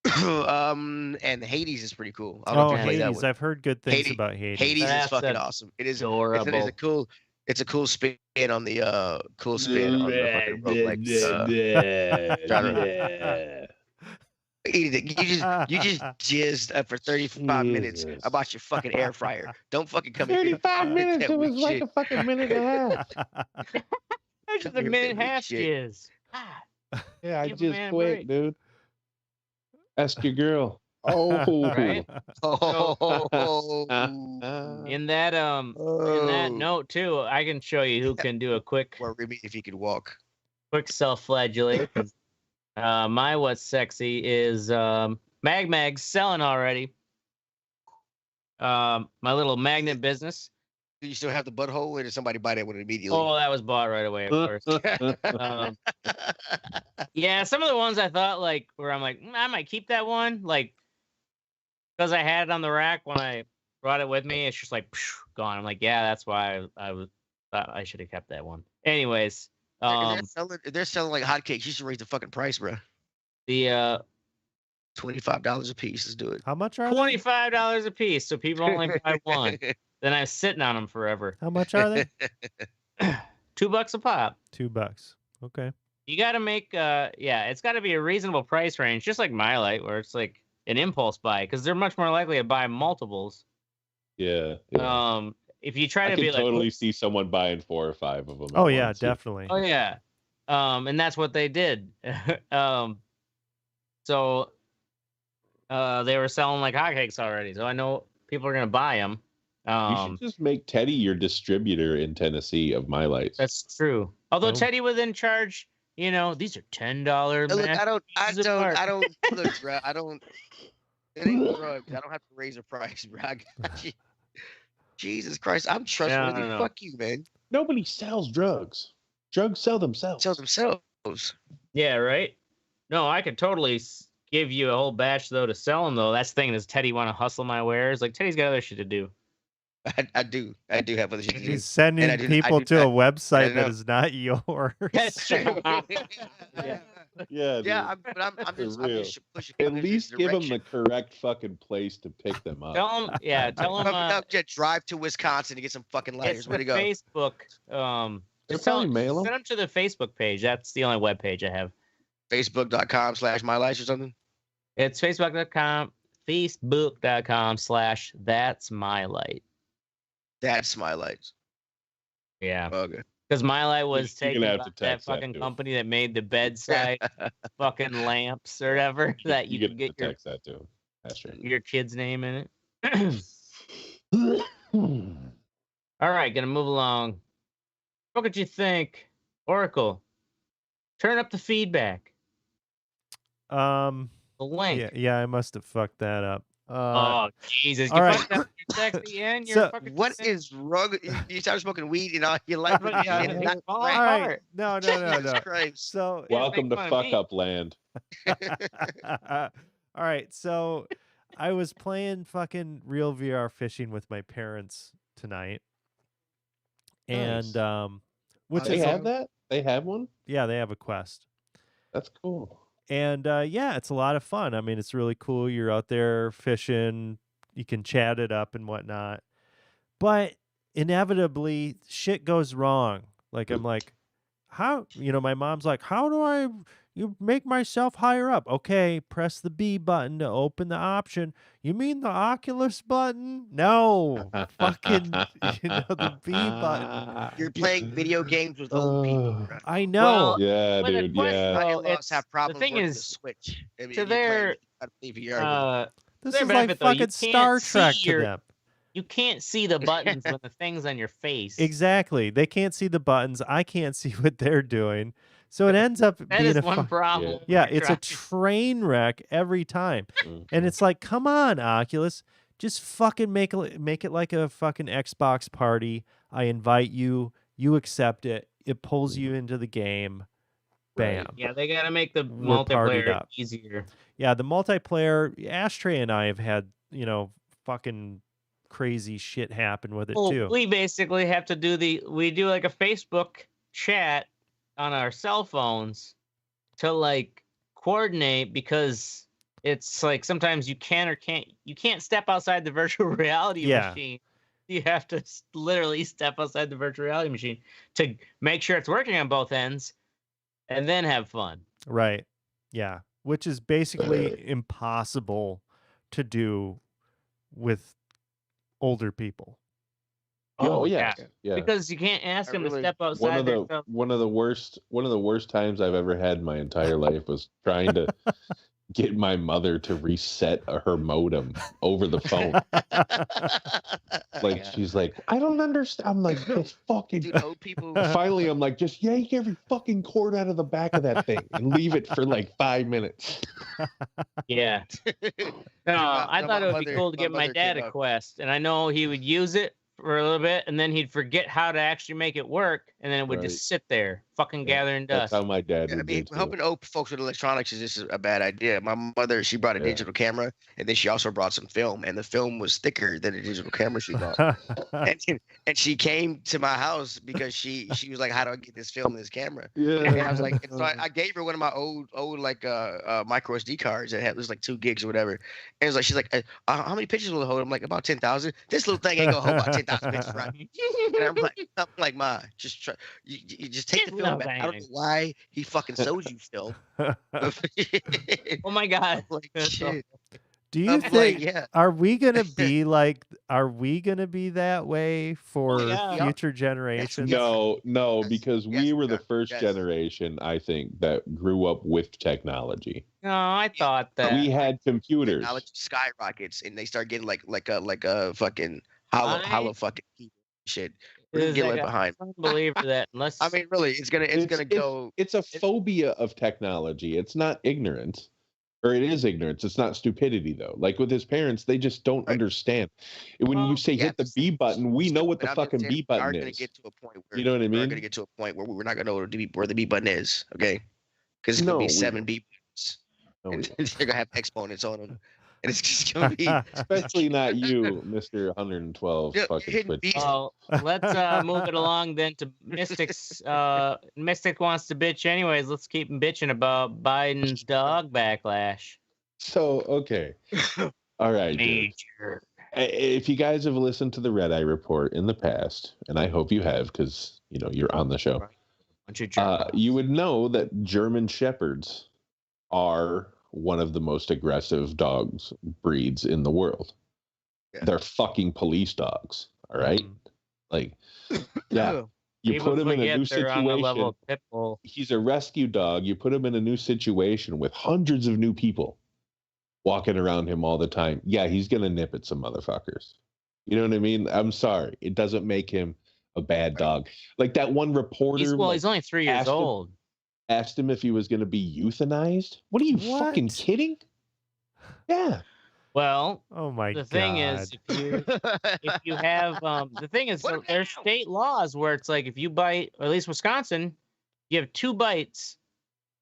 And Hades is pretty cool. I don't know Oh, if you played that Hades. one. I've heard good things Hades- about Hades. Hades is That's fucking awesome. It is adorable. it's a cool spin on the fucking roguelike genre. You just jizzed for 35 minutes Jesus. about your fucking air fryer. Don't fucking come in here. 35 minutes. that It was weak like shit. a fucking minute and a half. That's just a You're minute and a weak half shit. jizz. God. Yeah, I Give a just man a quit, break. dude. Ask your girl. Oh, Right? Oh, In that note too, I can show you who can do a quick worry me if you could walk. self-flagellation. My what's sexy is Mag's selling already. My little magnet business. Do you still have the butthole, or did somebody buy that one immediately? Oh, that was bought right away, of course. Yeah, some of the ones I thought like where I'm like, I might keep that one, like because I had it on the rack when I brought it with me. It's just like gone. I'm like, yeah, that's why I thought I should have kept that one. Anyways, if they're selling like hotcakes, you should raise the fucking price, bro. The $25 a piece. Let's do it. How much are they? $25 a piece, so people only buy one. Then I'm sitting on them forever. How much are they? $2 a pop. $2. Okay. You got to make, it's got to be a reasonable price range, just like My Light, where it's like an impulse buy, because they're much more likely to buy multiples. Yeah. If you try I to can be like, totally see someone buying 4 or 5 of them. Oh yeah, definitely. Oh yeah, and that's what they did. So they were selling like hotcakes already, so I know people are gonna buy them. You should just make Teddy your distributor in Tennessee of My Lights. That's true. Although Teddy would then charge, these are $10. Look, I don't. Look, bro, I don't. It ain't drugs. I don't have to raise the price, bro. Jesus Christ, I'm trustworthy. No. Fuck you, man. Nobody sells drugs. Drugs sell themselves. Sell themselves. Yeah, right. No, I could totally give you a whole batch though to sell them though. That's the thing. Does Teddy want to hustle my wares? Like Teddy's got other shit to do. I do have other shit to do. He's sending people to a website that is not yours. That's true. Yeah. Yeah, I'm just pushing. At least give them the correct fucking place to pick them up. Tell them. Just drive to Wisconsin to get some fucking lighters. Where to go? Facebook. Just mail them. Send them to the Facebook page. That's the only web page I have. Facebook.com/mylights or something. It's Facebook.com/that's-my-light. That's My Lights. Yeah. Okay. Because My Light was taken by to that fucking company that made the bedside fucking lamps or whatever that you can get text that to him. That's right. Your kid's name in it. All right, gonna move along. What could you think, Oracle? Turn up the feedback. The link. Yeah, I must have fucked that up. Oh Jesus! All right. You're sexy and you're So, fucking. What is wrong? You started smoking weed and all your life. All right. No. Christ. So welcome to fuck up land. all right. So I was playing fucking real VR fishing with my parents tonight, and which they have that? They have one? Yeah, they have a Quest. That's cool. And yeah, it's a lot of fun. I mean, it's really cool. You're out there fishing. You can chat it up and whatnot. But inevitably, shit goes wrong. Like, I'm like, how? My mom's like, how do you make myself higher up? Okay, press the B button to open the option. You mean the Oculus button? No. Fucking, the B button. You're playing video games with old people. I know. Well, yeah, dude. Have problems the thing with is, the Switch. I mean, to their, this their is benefit, like fucking Star Trek to them. You can't see the buttons when the thing's on your face. Exactly. They can't see the buttons. I can't see what they're doing. So it ends up being a one problem. Yeah, it's a train wreck every time. And it's like, come on, Oculus. Just fucking make it like a fucking Xbox party. I invite you. You accept it. It pulls you into the game. Bam. Yeah, they got to make the multiplayer easier. Yeah, the multiplayer, Ashtray and I have had, fucking crazy shit happen with it too. We basically have to we do like a Facebook chat on our cell phones to like coordinate, because it's like sometimes you can't step outside the virtual reality machine. You have to literally step outside the virtual reality machine to make sure it's working on both ends and then have fun. Right. Yeah. Which is basically impossible to do with older people. Oh yeah. Because you can't ask them to step outside. One of the worst times I've ever had in my entire life was trying to get my mother to reset her modem over the phone. She's like, I don't understand. I'm like, this fucking dude, old people. Finally, I'm like, just yank every fucking cord out of the back of that thing and leave it for like 5 minutes. Yeah. No, I thought it would be cool to give my dad a Quest, and I know he would use it for a little bit, and then he'd forget how to actually make it work, and then it would Right. just sit there, fucking Yeah, gathering That's dust. how my dad I would mean, do too. helping old folks with electronics is just a bad idea. My mother, she brought a Yeah. digital camera, and then she also brought some film, and the film was thicker than the digital camera she brought. and she came to my house because she was like, "How do I get this film and this camera?" And I was like, and so I gave her one of my old like micro SD cards that had was like 2 gigs or whatever. And it was like, she's like, "How many pictures will it hold?" I'm like, "About 10,000." This little thing ain't gonna hold about 10,000 pictures, right? And I'm like, "Ma, just try. You just take the film back." I don't know why he fucking sold you film. Oh my god! Like, shit. Do you I'm think like, yeah. are we gonna be like? Are we gonna be that way for yeah. future generations? No, because we Yes, were the first yes. generation, I think, that grew up with technology. No, I thought that. We had computers. Technology skyrockets, and they start getting like a fucking hollow fucking shit. We're gonna get left behind. I'm a believer that unless I mean, really, it's gonna go. It's a phobia of technology. It's not ignorance. Or it is ignorance. It's not stupidity, though. Like with his parents, they just don't understand. When you say hit the B button, we know what the fucking B button is. Gonna get to a point where you know what I mean? We're gonna get to a point where we're not gonna know where the B button is. Okay, because it's gonna be 7 B buttons, and they're gonna have exponents on them, and it's just gonna be. Especially not you, Mr. 112 fucking Twitch. Oh, let's move it along then to Mystic's. Mystic wants to bitch anyways. Let's keep him bitching about Biden's dog backlash. So, okay. All right. Major. If you guys have listened to the Red Eye Report in the past, and I hope you have because, you're on the show, you would know that German Shepherds are one of the most aggressive dogs breeds in the world. Yeah. They're fucking police dogs. All right. Like, yeah, you put him in a new situation. He's a rescue dog. You put him in a new situation with hundreds of new people walking around him all the time. Yeah, he's going to nip at some motherfuckers. You know what I mean? I'm sorry. It doesn't make him a bad dog. Like that one reporter. He's only 3 years old. Asked him if he was going to be euthanized. What are you fucking kidding? Yeah. Well, oh my God. The thing is, if you have the thing is, there's state laws where it's like if you bite, or at least Wisconsin, you have 2 bites.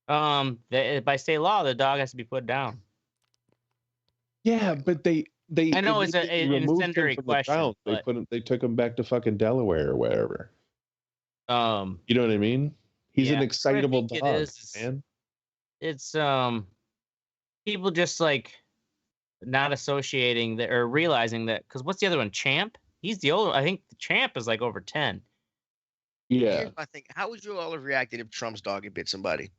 By state law, the dog has to be put down. Yeah, but they I know it's an incendiary question. They took him back to fucking Delaware or wherever. You know what I mean? He's an excitable dog, man. It's people just like not associating that or realizing that because what's the other one? Champ? He's the older. I think the Champ is like over 10. Yeah. Here's my thing. How would you all have reacted if Trump's dog had bit somebody?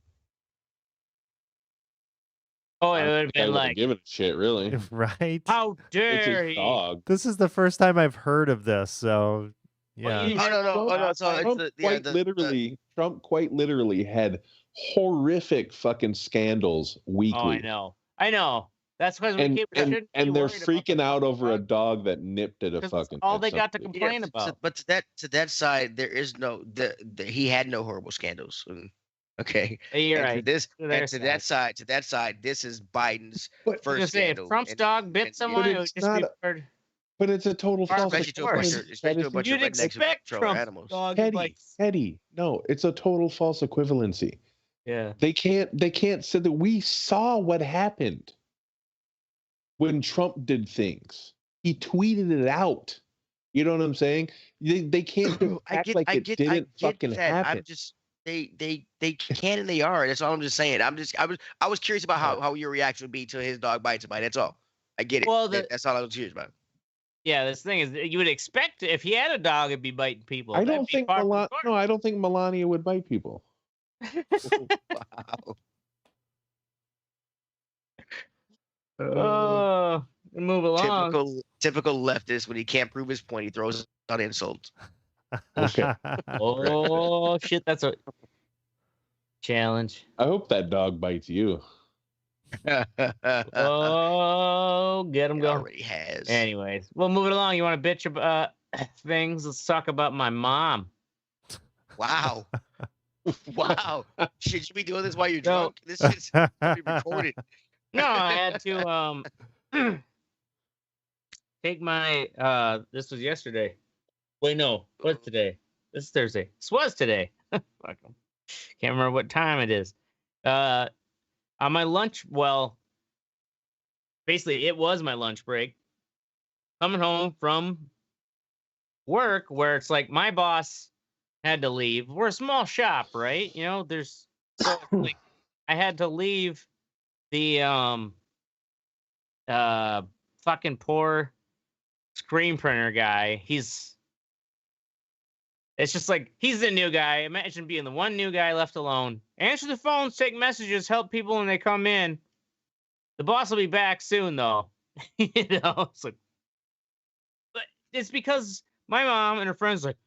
Oh, it would have been like giving a shit, really. Right? How dare he? Dog. This is the first time I've heard of this, so yeah. No. Trump quite literally had horrific fucking scandals weekly. Oh, I know. That's because and they're freaking out over a dog that nipped at a fucking. All they got to complain about. But to that side, there is no he had no horrible scandals. Okay, you're right. To that side, this is Biden's first scandal. If Trump's dog bit someone, it would just be. But it's a total false. Especially a bunch of expect Trump's dog bites. Eddie, no, it's a total false equivalency. Yeah, they can't say that we saw what happened when Trump did things. He tweeted it out. You know what I'm saying? They can't act like it didn't fucking happen. I'm just. They can and they are. That's all I'm just saying. I was curious about how your reaction would be to his dog biting somebody. That's all. I get it. Well, that's all I was curious about. Yeah, this thing is, you would expect if he had a dog, it'd be biting people. I don't think Melania would bite people. Wow. Move along. Typical leftist. When he can't prove his point, he throws out insults. Okay. Oh shit, that's a challenge. I hope that dog bites you. Oh, get him going. Already has. Anyways, we'll move it along. You want to bitch about things? Let's talk about my mom. Wow. Wow. Should you be doing this while you're drunk? This shit's be recorded. No, I had to take my this was yesterday. Wait, no. What's today? This is Thursday. This was today. Fuck 'em. Can't remember what time it is. On my lunch, well, basically it was my lunch break. Coming home from work, where it's like my boss had to leave. We're a small shop, right? You know, so like I had to leave the fucking poor screen printer guy. It's just like, he's the new guy. Imagine being the one new guy left alone. Answer the phones, take messages, help people when they come in. The boss will be back soon, though. You know, it's like, but it's because my mom and her friends are like,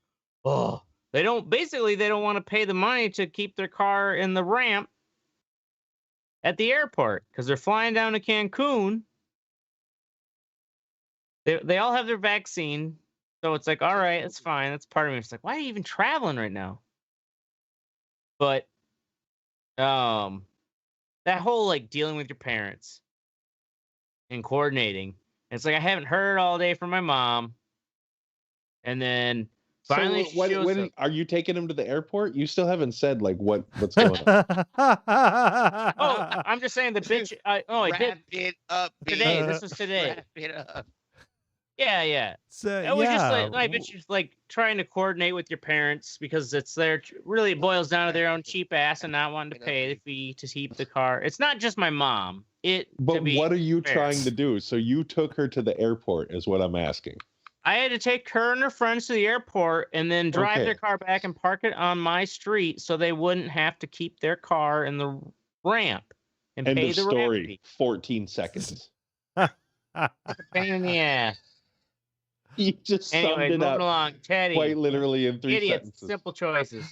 oh, they don't want to pay the money to keep their car in the ramp at the airport because they're flying down to Cancun. They all have their vaccine. So it's like, all right, it's fine. That's part of me. It's like, why are you even traveling right now? But that whole like dealing with your parents and coordinating. It's like I haven't heard all day from my mom. And then finally when are you taking him to the airport? You still haven't said like what's going on. Oh, I'm just saying the bitch. I did it up today. This was today. Wrap it up. Yeah. So, it was just like my bitch is like trying to coordinate with your parents because it's really boils down to their own cheap ass and not wanting to pay the fee to keep the car. It's not just my mom. But what are you trying to do? So you took her to the airport is what I'm asking. I had to take her and her friends to the airport and then drive their car back and park it on my street so they wouldn't have to keep their car in the ramp and End pay of the story. ramp fee. 14 seconds. Pain in the ass. You just summed Anyway, it moving up along. Teddy. quite literally in 3 Idiots. sentences. Simple choices.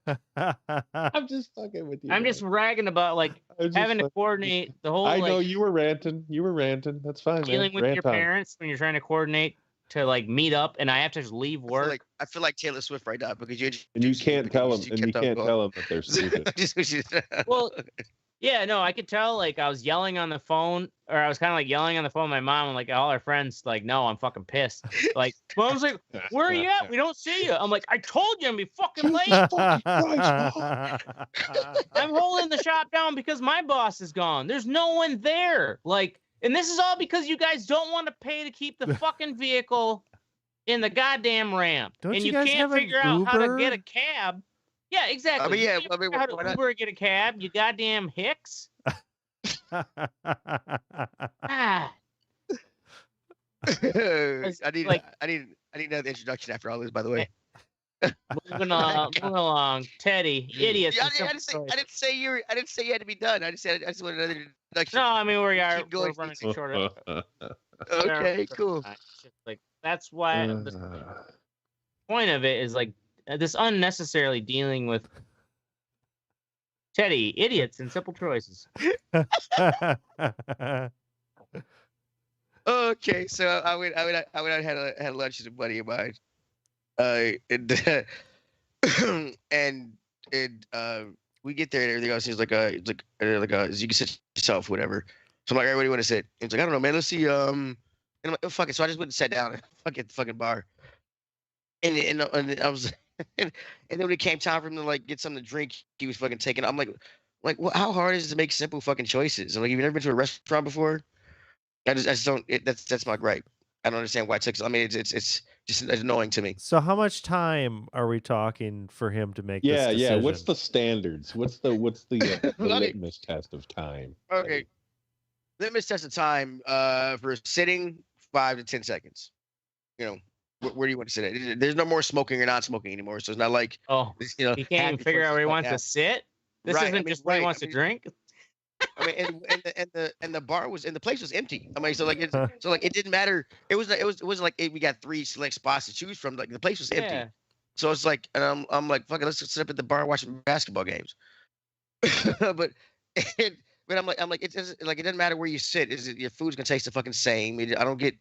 I'm just fucking with you. I'm just ragging about like having to coordinate the whole. I know like, you were ranting. That's fine. Dealing with your parents when you're trying to coordinate to like meet up, and I have to just leave work. I feel like Taylor Swift right now because you can't tell them, that they're stupid. Well, yeah, no, I could tell. Like I was yelling on the phone, or I was kind of like yelling on the phone. With my mom and like all our friends, like, no, I'm fucking pissed. Like, mom's like, where are you at? We don't see you. I'm like, I told you I'm be fucking late. I'm holding the shop down because my boss is gone. There's no one there. Like, and this is all because you guys don't want to pay to keep the fucking vehicle in the goddamn ramp. Don't and you you guys can't have an fire out how to get a Uber? cab. Yeah, exactly. I mean, How to Uber get a cab? You goddamn hicks. Ah. I need like- another introduction after all this. By the way, Moving along. Teddy, idiots. yeah, and I didn't simple say you had to be done. I just wanted another introduction. No, I mean we are Keep going. we're running short of Okay, cool. It's just like that's why the point of it is like this unnecessarily dealing with Teddy, idiots and simple choices. Okay, so I went out and had lunch with a buddy of mine, and we get there and everything else. He's like you can sit yourself, whatever. So I'm like, all right, where do you want to sit? And he's like, I don't know, man. Let's see. And I'm like, oh fuck it. So I just went and sat down at the fucking bar, and I was. And then when it came time for him to like get something to drink, he was fucking taking. I'm like, well, how hard is it to make simple fucking choices? I'm like, you've never been to a restaurant before? I just don't. That's my gripe. I don't understand why it takes. I mean, it's just annoying to me. So how much time are we talking for him to make this decision? Yeah. What's the standards? What's the litmus test of time? Okay, litmus test of time for sitting 5 to 10 seconds. You know. Where do you want to sit at? There's no more smoking or not smoking anymore, so it's not like he can't even figure out where he wants to sit. This isn't just where he wants to drink. I mean, and the bar was and the place was empty. I mean, so like it didn't matter. It wasn't like we got 3 select spots to choose from. Like the place was empty. Yeah. So it's like, and I'm like, fuck it, let's sit up at the bar and watch some basketball games. but I'm like it doesn't matter where you sit. Your food's gonna taste the fucking same. I don't get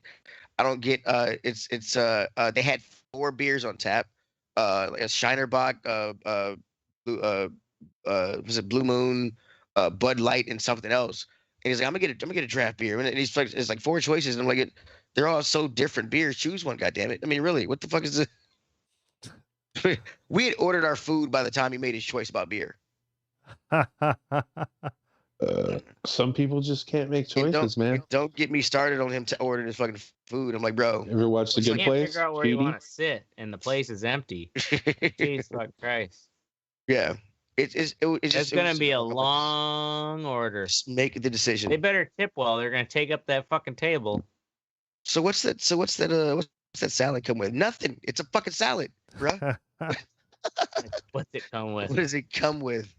they had 4 beers on tap, like a Shinerbach, was it Blue Moon, Bud Light, and something else. And he's like, I'm gonna get a draft beer, and he's like, it's like 4 choices, and I'm like, they're all so different beers. Choose one, goddammit. I mean, really, what the fuck is this? We had ordered our food by the time he made his choice about beer. Some people just can't make And choices, man. Don't get me started on him ordering his fucking food. I'm like, bro. Ever watch The You Good can't Place? figure out where you want to sit, and the place is empty. Jesus fuck Christ. Yeah. It's gonna be a long order. Just make the decision. They better tip well. They're gonna take up that fucking table. So what's that salad come with? Nothing. It's a fucking salad, bro. What's it come with? What does it come with?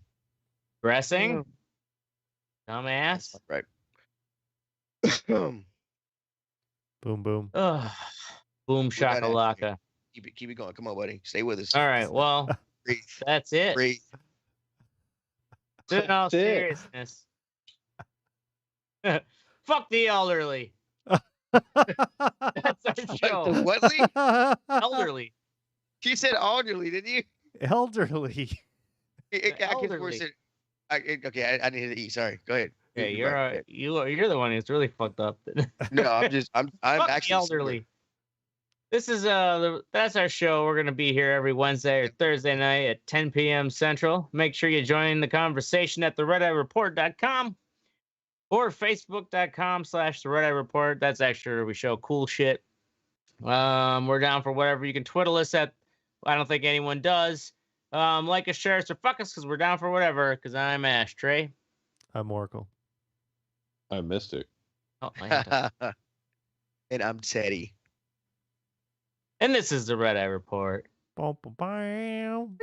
Dressing? Dumbass. Right. Boom, boom. Ugh. Boom shakalaka. Keep it going. Come on, buddy. Stay with us. All right. Well, Breathe. that's it. Breathe. In all seriousness. Fuck the elderly. That's our show. The what? Elderly. She said elderly, didn't you? Elderly. Elderly. I didn't hear the E. Sorry. Go ahead. Yeah, you're the one who's really fucked up. No, I'm Fuck actually the elderly. This is that's our show. We're gonna be here every Wednesday or Thursday night at 10 p.m. Central. Make sure you join the conversation at theredeyereport.com or facebook.com/theredeyereport. That's actually where we show cool shit. We're down for whatever. You can twiddle us at. I don't think anyone does. Like us, share us, or fuck us because we're down for whatever. Because I'm Ashtray. I'm Oracle. I'm Mystic. Oh, my and I'm Teddy. And this is the Red Eye Report. Boom, boom, boom.